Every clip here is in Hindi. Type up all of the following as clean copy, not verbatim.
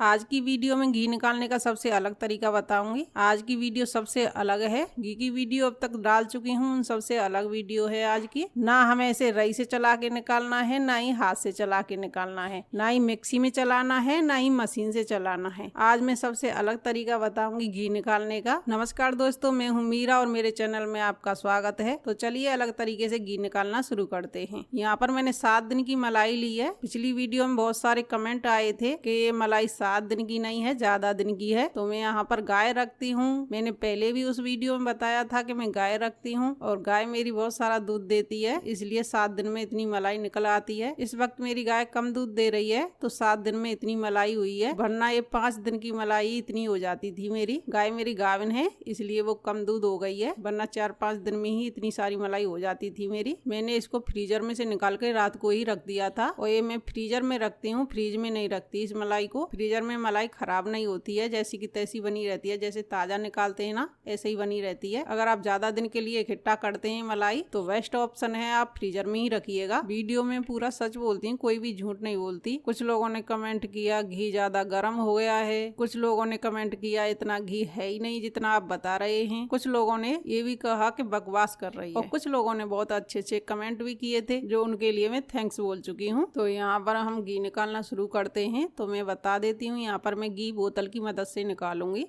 आज की वीडियो में घी निकालने का सबसे अलग तरीका बताऊंगी। आज की वीडियो सबसे अलग है। घी की वीडियो अब तक डाल चुकी हूँ, उन सबसे अलग वीडियो है आज की। ना हमें इसे रई से चला के निकालना है, ना ही हाथ से चला के निकालना है, ना ही मिक्सी में चलाना है, ना ही मशीन से चलाना है। आज मैं सबसे अलग तरीका बताऊंगी घी निकालने का। नमस्कार दोस्तों, मैं हूँ मीरा और मेरे चैनल में आपका स्वागत है। तो चलिए अलग तरीके से घी निकालना शुरू करते हैं। यहाँ पर मैंने 7 दिन की मलाई ली है। पिछली वीडियो में बहुत सारे कमेंट आए थे कि ये मलाई 7 दिन की नहीं है, ज्यादा दिन की है। तो मैं यहाँ पर गाय रखती हूँ। मैंने पहले भी उस वीडियो में बताया था कि मैं गाय रखती हूँ और गाय मेरी बहुत सारा दूध देती है, इसलिए 7 दिन में इतनी मलाई निकल आती है। इस वक्त मेरी गाय कम दूध दे रही है तो 7 दिन में इतनी मलाई हुई है, वरना ये 5 दिन की मलाई इतनी हो जाती थी। मेरी गाय मेरी गाभिन है इसलिए वो कम दूध हो गई है, वरना 4-5 दिन में ही इतनी सारी मलाई हो जाती थी मेरी। मैंने इसको फ्रीजर में से निकाल के रात को ही रख दिया था और ये मैं फ्रीजर में रखती हूँ, फ्रिज में नहीं रखती इस मलाई को। फ्रीजर में मलाई खराब नहीं होती है, जैसी की तैसी बनी रहती है, जैसे ताजा निकालते हैं ना ऐसे ही बनी रहती है। अगर आप ज्यादा दिन के लिए इकट्ठा करते हैं मलाई तो बेस्ट ऑप्शन है आप फ्रीजर में ही रखिएगा। वीडियो में पूरा सच बोलती हूँ, कोई भी झूठ नहीं बोलती। कुछ लोगों ने कमेंट किया घी ज्यादा गर्म हो गया है, कुछ लोगों ने कमेंट किया इतना घी है ही नहीं जितना आप बता रहे हैं, कुछ लोगों ने ये भी कहा कि बकवास कर रही है और कुछ लोगों ने बहुत अच्छे अच्छे कमेंट भी किए थे जो उनके लिए मैं थैंक्स बोल चुकी हूँ। तो यहाँ पर हम घी निकालना शुरू करते हैं। तो मैं बता देती हूँ, यहाँ पर मैं घी बोतल की मदद से निकालूंगी।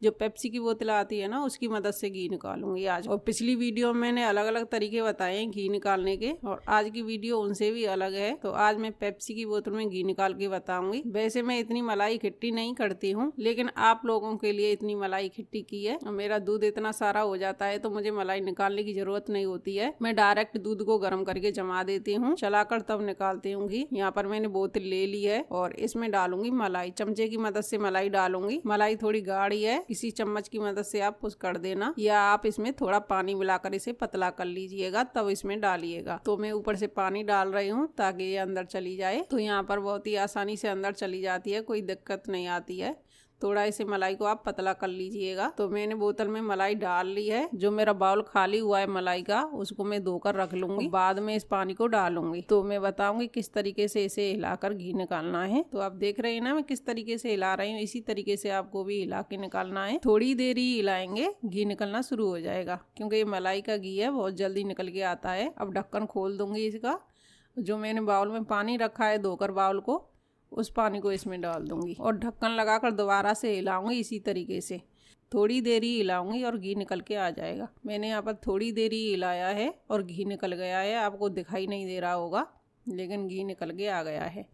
जो पेप्सी की बोतल आती है ना उसकी मदद से घी निकालूंगी आज। और पिछली वीडियो में मैंने अलग अलग तरीके बताए हैं घी निकालने के और आज की वीडियो उनसे भी अलग है। तो आज मैं पेप्सी की बोतल में घी निकाल के बताऊंगी। वैसे मैं इतनी मलाई इकट्ठी नहीं करती हूँ, लेकिन आप लोगों के लिए इतनी मलाई इकट्ठी की है। मेरा दूध इतना सारा हो जाता है तो मुझे मलाई निकालने की जरूरत नहीं होती है। मैं डायरेक्ट दूध को गर्म करके जमा देती हूँ, चलाकर तब निकालती हूँ घी। यहाँ पर मैंने बोतल ले ली है और इसमें डालूंगी मलाई। चमचे की मदद से मलाई डालूंगी। मलाई थोड़ी गाढ़ी है, किसी चम्मच की मदद से आप पुश कर देना, या आप इसमें थोड़ा पानी मिलाकर इसे पतला कर लीजिएगा तब इसमें डालिएगा। तो मैं ऊपर से पानी डाल रही हूँ ताकि ये अंदर चली जाए। तो यहाँ पर बहुत ही आसानी से अंदर चली जाती है, कोई दिक्कत नहीं आती है। थोड़ा इसे मलाई को आप पतला कर लीजिएगा। तो मैंने बोतल में मलाई डाल ली है। जो मेरा बाउल खाली हुआ है मलाई का उसको मैं धोकर रख लूंगी, बाद में इस पानी को डालूंगी। तो मैं बताऊंगी किस तरीके से इसे हिलाकर घी निकालना है। तो आप देख रहे हैं ना मैं किस तरीके से हिला रही हूँ, इसी तरीके से आपको भी हिला के निकालना है। थोड़ी देर ही हिलाएंगे, घी निकलना शुरू हो जाएगा, क्योंकि ये मलाई का घी है बहुत जल्दी निकल के आता है। अब ढक्कन खोल दूंगी इसका। जो मैंने बाउल में पानी रखा है धोकर बाउल को, उस पानी को इसमें डाल दूंगी और ढक्कन लगाकर दोबारा से हिलाऊंगी इसी तरीके से। थोड़ी देर ही हिलाऊंगी और घी निकल के आ जाएगा। मैंने यहाँ पर थोड़ी देर ही हिलाया है और घी निकल गया है। आपको दिखाई नहीं दे रहा होगा लेकिन घी निकल के आ गया है।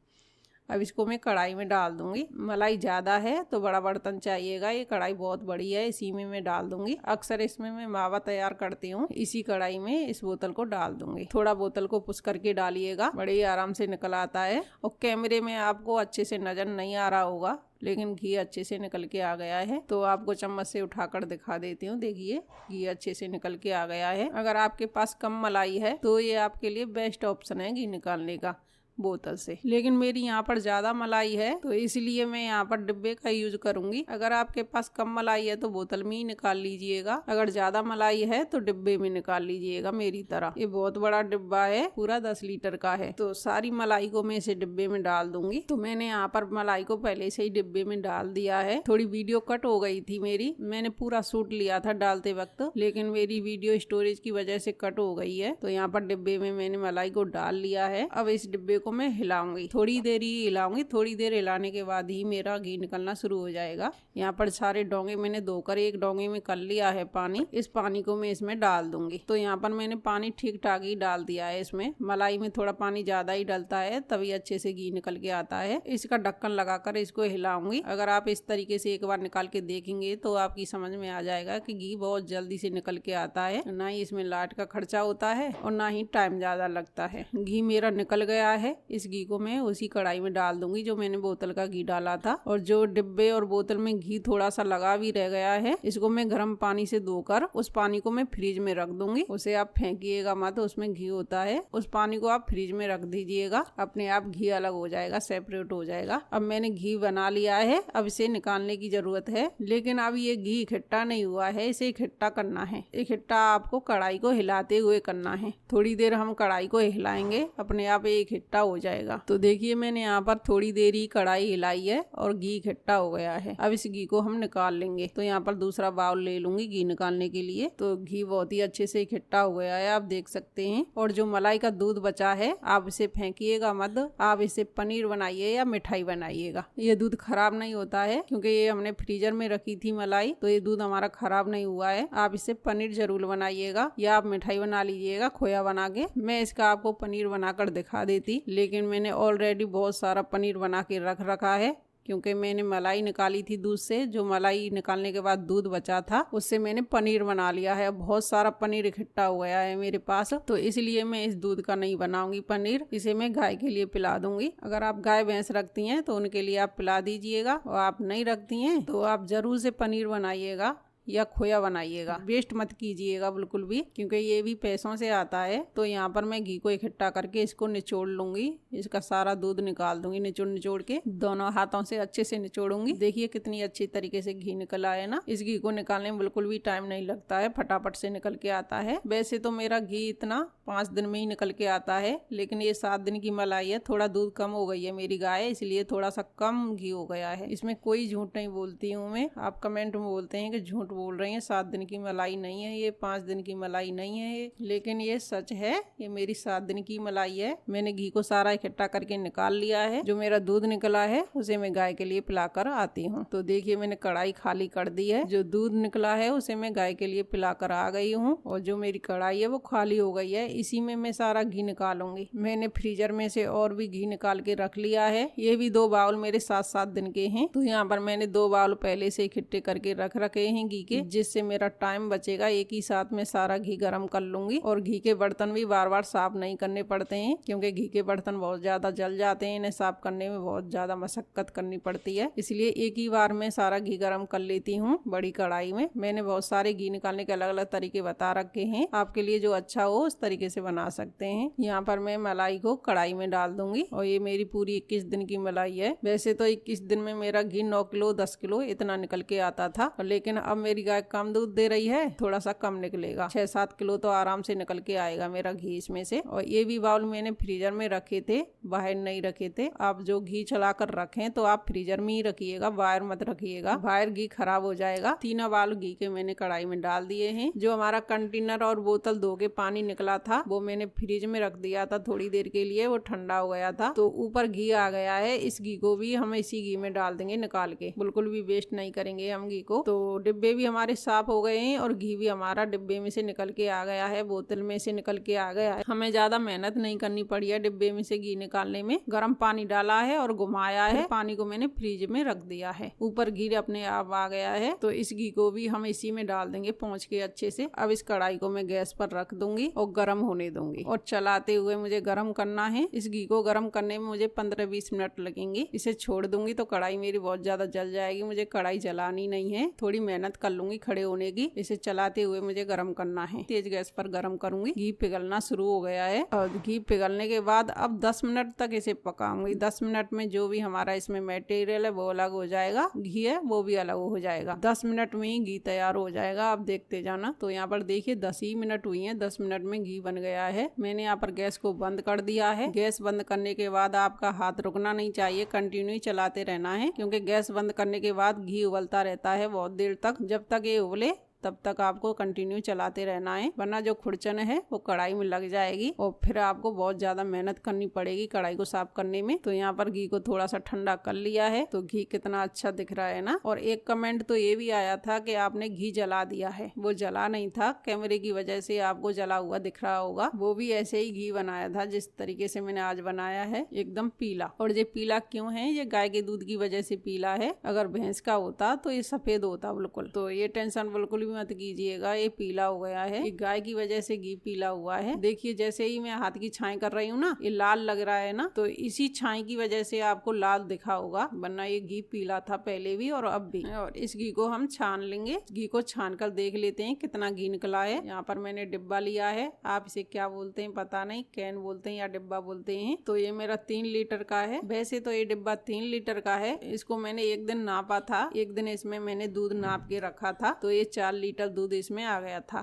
अब इसको मैं कढ़ाई में डाल दूंगी। मलाई ज़्यादा है तो बड़ा बर्तन चाहिएगा, ये कढ़ाई बहुत बड़ी है, इसी में मैं डाल दूंगी। अक्सर इसमें मैं मावा तैयार करती हूँ, इसी कढ़ाई में इस बोतल को डाल दूंगी। थोड़ा बोतल को पुश करके डालिएगा, बड़े ही आराम से निकल आता है। और कैमरे में आपको अच्छे से नजर नहीं आ रहा होगा लेकिन घी अच्छे से निकल के आ गया है। तो आपको चम्मच से उठाकर दिखा देती हूँ, देखिए घी अच्छे से निकल के आ गया है। अगर आपके पास कम मलाई है तो ये आपके लिए बेस्ट ऑप्शन है घी निकालने का बोतल से। लेकिन मेरी यहाँ पर ज्यादा मलाई है तो इसलिए मैं यहाँ पर डिब्बे का यूज करूंगी। अगर आपके पास कम मलाई है तो बोतल में ही निकाल लीजिएगा, अगर ज्यादा मलाई है तो डिब्बे में निकाल लीजिएगा मेरी तरह। ये बहुत बड़ा डिब्बा है, पूरा 10 लीटर का है। तो सारी मलाई को मैं इसे डिब्बे में डाल दूंगी। तो मैंने यहाँ पर मलाई को पहले से ही डिब्बे में डाल दिया है। थोड़ी वीडियो कट हो गई थी मेरी, मैंने पूरा शूट लिया था डालते वक्त, लेकिन मेरी वीडियो स्टोरेज की वजह से कट हो गई है। तो यहाँ पर डिब्बे में मैंने मलाई को डाल लिया है। अब इस डिब्बे मैं हिलाऊंगी, थोड़ी देर ही हिलाऊंगी। थोड़ी देर हिलाने के बाद ही मेरा घी निकलना शुरू हो जाएगा। यहाँ पर सारे डोंगे मैंने धोकर एक डोंगे में कर लिया है पानी। इस पानी को मैं इसमें डाल दूंगी। तो यहाँ पर मैंने पानी ठीक ठाक ही डाल दिया है। इसमें मलाई में थोड़ा पानी ज्यादा ही डलता है तभी अच्छे से घी निकल के आता है। इसका ढक्कन लगाकर इसको हिलाऊंगी। अगर आप इस तरीके से एक बार निकाल के देखेंगे तो आपकी समझ में आ जाएगा कि घी बहुत जल्दी से निकल के आता है। ना ही इसमें लाइट का खर्चा होता है और ना ही टाइम ज्यादा लगता है। घी मेरा निकल गया है। इस घी को मैं उसी कढ़ाई में डाल दूंगी जो मैंने बोतल का घी डाला था। और जो डिब्बे और बोतल में घी थोड़ा सा लगा भी रह गया है, इसको मैं गर्म पानी से धोकर उस पानी को मैं फ्रिज में रख दूंगी। उसे आप फेंकिएगा मत, उसमें घी होता है। उस पानी को आप फ्रिज में रख दीजिएगा, अपने आप घी अलग हो जाएगा, सेपरेट हो जाएगा। अब मैंने घी बना लिया है, अब इसे निकालने की जरूरत है। लेकिन अब ये घी इकट्ठा नहीं हुआ है, इसे इकट्ठा करना है। इकट्ठा आपको कढ़ाई को हिलाते हुए करना है। थोड़ी देर हम कढ़ाई को हिलाएंगे, अपने आप ये इकट्ठा हो जाएगा। तो देखिए मैंने यहाँ पर थोड़ी देर ही कढ़ाई हिलाई है और घी इकट्ठा हो गया है। अब इस घी को हम निकाल लेंगे। तो यहाँ पर दूसरा बाउल ले लूंगी घी निकालने के लिए। तो घी बहुत ही अच्छे से इकट्ठा हो गया है, आप देख सकते हैं। और जो मलाई का दूध बचा है आप इसे फेंकिएगा मत, आप इसे पनीर बनाइए या मिठाई बनाइएगा। ये दूध खराब नहीं होता है क्योंकि ये हमने फ्रीजर में रखी थी मलाई, तो ये दूध हमारा खराब नहीं हुआ है। आप इसे पनीर जरूर बनाइएगा या आप मिठाई बना लीजिएगा खोया बना के। मैं इसका आपको पनीर बनाकर दिखा देती, लेकिन मैंने ऑलरेडी बहुत सारा पनीर बना के रख रखा है क्योंकि मैंने मलाई निकाली थी दूध से। जो मलाई निकालने के बाद दूध बचा था उससे मैंने पनीर बना लिया है। बहुत सारा पनीर इकट्ठा हो गया है मेरे पास, तो इसलिए मैं इस दूध का नहीं बनाऊंगी पनीर। इसे मैं गाय के लिए पिला दूंगी। अगर आप गाय भैंस रखती हैं तो उनके लिए आप पिला दीजिएगा, और आप नहीं रखती हैं तो आप जरूर से पनीर बनाइएगा या खोया बनाइएगा। वेस्ट मत कीजिएगा बिल्कुल भी, क्योंकि ये भी पैसों से आता है। तो यहाँ पर मैं घी को इकट्ठा करके इसको निचोड़ लूंगी, इसका सारा दूध निकाल दूंगी। निचोड़ के दोनों हाथों से अच्छे से निचोड़ूंगी। देखिए कितनी अच्छी तरीके से घी निकला है ना। इस घी को निकालने में बिल्कुल भी टाइम नहीं लगता है, फटाफट से निकल के आता है। वैसे तो मेरा घी इतना 5 दिन में ही निकल के आता है, लेकिन ये 7 दिन की मलाई है, थोड़ा दूध कम हो गई है मेरी गाय, इसलिए थोड़ा सा कम घी हो गया है। इसमें कोई झूठ नहीं बोलती हूँ मैं। आप कमेंट में बोलते हैं कि झूठ बोल रही है, 7 दिन की मलाई नहीं है ये, 5 दिन की मलाई नहीं है ये, लेकिन ये सच है। ये मेरी 7 दिन की मलाई है। मैंने घी को सारा इकट्ठा करके निकाल लिया है। जो मेरा दूध निकला है उसे मैं गाय के लिए पिलाकर आती हूँ। तो देखिए मैंने कढ़ाई खाली कर दी है। जो दूध निकला है उसे मैं गाय के लिए पिलाकर आ गई हूँ, और जो मेरी कढ़ाई है वो खाली हो गई है। इसी में मैं सारा घी निकालूंगी। मैंने फ्रीजर में से और भी घी निकाल के रख लिया है। ये भी 2 बाउल मेरे 7-7 दिन के हैं। तो यहाँ पर मैंने 2 बाउल पहले से इकट्ठे करके रख रखे हैं घी के, जिससे मेरा टाइम बचेगा। एक ही साथ में सारा घी गर्म कर लूंगी। और घी के बर्तन भी बार बार साफ नहीं करने पड़ते हैं, क्योंकि घी के बर्तन बहुत ज्यादा जल जाते हैं। इन्हें साफ करने में बहुत ज्यादा मशक्कत करनी पड़ती है, इसलिए एक ही बार में सारा घी गर्म कर लेती हूँ बड़ी कढ़ाई में। मैंने बहुत सारे घी निकालने के अलग अलग तरीके बता रखे हैं, आपके लिए जो अच्छा हो उस तरीके से बना सकते हैं। यहाँ पर मैं मलाई को कढ़ाई में डाल दूंगी, और ये मेरी पूरी 21 दिन की मलाई है। वैसे तो 21 दिन में मेरा घी 9 किलो 10 किलो इतना निकल के आता था, लेकिन अब मेरी गाय कम दूध दे रही है, थोड़ा सा कम निकलेगा। 6-7 किलो तो आराम से निकल के आएगा मेरा घी इसमें से। और ये भी बाउल मैंने फ्रीजर में रखे थे, बाहर नहीं रखे थे। आप जो घी चला कर रखें तो आप फ्रीजर में ही रखिएगा, बाहर मत रखिएगा, बाहर घी खराब हो जाएगा। 3 बाउल घी के मैंने कढ़ाई में डाल दिए हैं। जो हमारा कंटेनर और बोतल धो के पानी निकला था वो मैंने फ्रिज में रख दिया था थोड़ी देर के लिए, वो ठंडा हो गया था। तो ऊपर घी आ गया है। इस घी को भी हम इसी घी में डाल देंगे निकाल के, बिल्कुल भी वेस्ट नहीं करेंगे हम घी को। तो डिब्बे भी हमारे साफ हो गए हैं और घी भी हमारा डिब्बे में से निकल के आ गया है, बोतल में से निकल के आ गया है। हमें ज्यादा मेहनत नहीं करनी पड़ी है डिब्बे में से घी निकालने में। गर्म पानी डाला है और घुमाया है, पानी को मैंने फ्रिज में रख दिया है। ऊपर घी अपने आप आ गया है। तो इस घी को भी हम इसी में डाल देंगे पहुंच के अच्छे से। अब इस कढ़ाई को मैं गैस पर रख दूंगी और गर्म होने दूंगी, और चलाते हुए मुझे गर्म करना है। इस घी को गर्म करने में मुझे 15-20 मिनट लगेंगे। इसे छोड़ दूंगी तो कढ़ाई मेरी बहुत ज्यादा जल जाएगी। मुझे कढ़ाई जलानी नहीं है, थोड़ी मेहनत कर लूंगी खड़े होने की। इसे चलाते हुए मुझे गर्म करना है, तेज गैस पर गर्म करूंगी। घी पिघलना शुरू हो गया है, और घी पिघलने के बाद अब 10 मिनट तक इसे पकाऊंगी। 10 मिनट में जो भी हमारा इसमें मटेरियल है वो अलग हो जाएगा, घी है वो भी अलग हो जाएगा। 10 मिनट में ही घी तैयार हो जाएगा, आप देखते जाना। तो यहाँ पर देखिए 10 ही मिनट हुई है, 10 मिनट में घी बन गया है। मैंने यहाँ पर गैस को बंद कर दिया है। गैस बंद करने के बाद आपका हाथ रुकना नहीं चाहिए, कंटिन्यू चलाते रहना है, क्योंकि गैस बंद करने के बाद घी उबलता रहता है बहुत देर तक। जब तक ये उबले तब तक आपको कंटिन्यू चलाते रहना है, वरना जो खुरचन है वो कढ़ाई में लग जाएगी और फिर आपको बहुत ज्यादा मेहनत करनी पड़ेगी कढ़ाई को साफ करने में। तो यहाँ पर घी को थोड़ा सा ठंडा कर लिया है, तो घी कितना अच्छा दिख रहा है ना। और एक कमेंट तो ये भी आया था कि आपने घी जला दिया है। वो जला नहीं था, कैमरे की वजह से आपको जला हुआ दिख रहा होगा। वो भी ऐसे ही घी बनाया था जिस तरीके से मैंने आज बनाया है, एकदम पीला। और ये पीला क्यों है? ये गाय के दूध की वजह से पीला है। अगर भैंस का होता तो ये सफेद होता बिल्कुल। तो ये टेंशन बिल्कुल मत कीजिएगा, ये पीला हो गया है, ये गाय की वजह से घी पीला हुआ है। देखिए जैसे ही मैं हाथ की छाई कर रही हूँ ना, ये लाल लग रहा है ना, तो इसी छाई की वजह से आपको लाल दिखा होगा, वरना ये घी पीला था पहले भी और अब भी। और इस घी को हम छान लेंगे। घी को छान कर देख लेते हैं कितना घी निकला है। यहाँ पर मैंने डिब्बा लिया है, आप इसे क्या बोलते हैं पता नहीं, कैन बोलते हैं या डिब्बा बोलते हैं। तो ये मेरा 3 लीटर का है। वैसे तो ये डिब्बा 3 लीटर का है। इसको मैंने एक दिन नापा था, एक दिन इसमें मैंने दूध नाप के रखा था, तो ये 4 लीटर दूध इसमें आ गया था।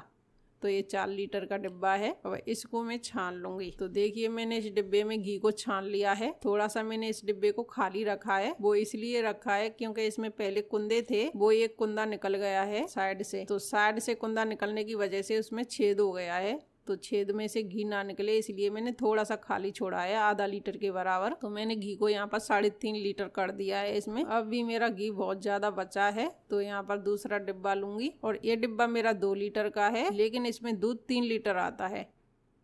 तो ये 4 लीटर का डिब्बा है। अब इसको मैं छान लूंगी। तो देखिए मैंने इस डिब्बे में घी को छान लिया है। थोड़ा सा मैंने इस डिब्बे को खाली रखा है, वो इसलिए रखा है क्योंकि इसमें पहले कुंदे थे, वो एक कुंदा निकल गया है साइड से। तो साइड से कुंदा निकलने की वजह से उसमें छेद हो गया है, तो छेद में से घी ना निकले इसलिए मैंने थोड़ा सा खाली छोड़ा है, आधा लीटर के बराबर। तो मैंने घी को यहाँ पर 3.5 लीटर कर दिया है इसमें। अब भी मेरा घी बहुत ज्यादा बचा है, तो यहाँ पर दूसरा डिब्बा लूंगी। और ये डिब्बा मेरा 2 लीटर का है, लेकिन इसमें दूध 3 लीटर आता है।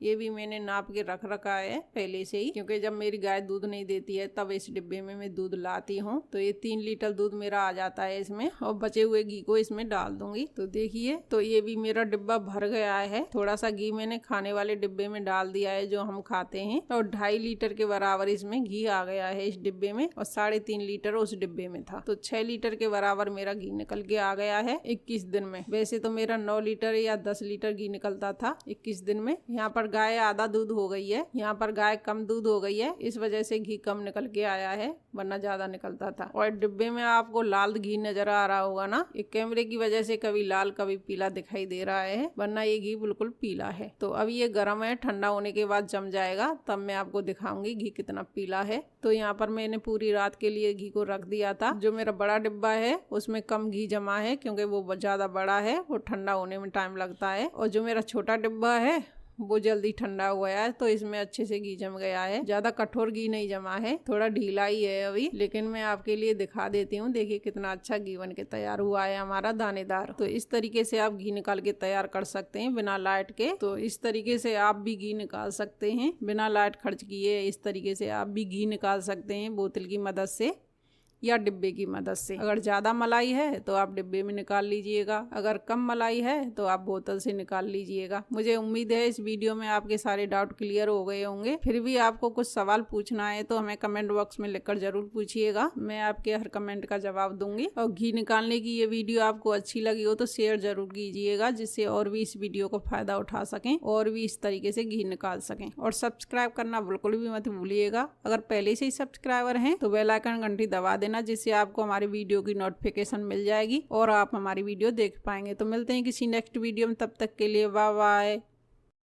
ये भी मैंने नाप के रख रखा है पहले से ही, क्योंकि जब मेरी गाय दूध नहीं देती है तब इस डिब्बे में मैं दूध लाती हूँ। तो ये 3 लीटर दूध मेरा आ जाता है इसमें, और बचे हुए घी को इसमें डाल दूंगी। तो देखिए, तो ये भी मेरा डिब्बा भर गया है। थोड़ा सा घी मैंने खाने वाले डिब्बे में डाल दिया है जो हम खाते हैं, और 2.5 लीटर के बराबर इसमें घी आ गया है इस डिब्बे में, और 3.5 लीटर उस डिब्बे में था। तो 6 लीटर के बराबर मेरा घी निकल के आ गया है 21 दिन में। वैसे तो मेरा 9 लीटर या 10 लीटर घी निकलता था 21 दिन में। यहाँ पर गाय आधा दूध हो गई है, यहाँ पर गाय कम दूध हो गई है, इस वजह से घी कम निकल के आया है, वरना ज्यादा निकलता था। और डिब्बे में आपको लाल घी नजर आ रहा होगा ना, एक कैमरे की वजह से कभी लाल कभी पीला दिखाई दे रहा है, वरना ये घी बिल्कुल पीला है। तो अब ये गर्म है, ठंडा होने के बाद जम जाएगा, तब मैं आपको दिखाऊंगी घी कितना पीला है। तो यहाँ पर मैंने पूरी रात के लिए घी को रख दिया था। जो मेरा बड़ा डिब्बा है उसमें कम घी जमा है, क्योंकि वो ज्यादा बड़ा है, वो ठंडा होने में टाइम लगता है। और जो मेरा छोटा डिब्बा है वो जल्दी ठंडा हुआ है, तो इसमें अच्छे से घी जम गया है। ज्यादा कठोर घी नहीं जमा है, थोड़ा ढीला ही है अभी, लेकिन मैं आपके लिए दिखा देती हूँ। देखिए कितना अच्छा घी बन के तैयार हुआ है हमारा, दानेदार। तो इस तरीके से आप घी निकाल के तैयार कर सकते हैं बिना लाइट के। तो इस तरीके से आप भी घी निकाल सकते हैं बिना लाइट खर्च किए। इस तरीके से आप भी घी निकाल सकते हैं बोतल की मदद से या डिब्बे की मदद से। अगर ज्यादा मलाई है तो आप डिब्बे में निकाल लीजिएगा, अगर कम मलाई है तो आप बोतल से निकाल लीजिएगा। मुझे उम्मीद है इस वीडियो में आपके सारे डाउट क्लियर हो गए होंगे। फिर भी आपको कुछ सवाल पूछना है तो हमें कमेंट बॉक्स में लिखकर जरूर पूछिएगा, मैं आपके हर कमेंट का जवाब दूंगी। और घी निकालने की ये वीडियो आपको अच्छी लगी हो तो शेयर जरूर कीजिएगा, जिससे और भी इस वीडियो को फायदा उठा सकें और भी इस तरीके से घी निकाल सकें। और सब्सक्राइब करना बिल्कुल भी मत भूलिएगा। अगर पहले से ही सब्सक्राइबर हैं तो बेल आइकन घंटी दबा देना, जिससे आपको हमारी वीडियो की नोटिफिकेशन मिल जाएगी और आप हमारी वीडियो देख पाएंगे। तो मिलते हैं किसी नेक्स्ट वीडियो में, तब तक के लिए बाय बाय।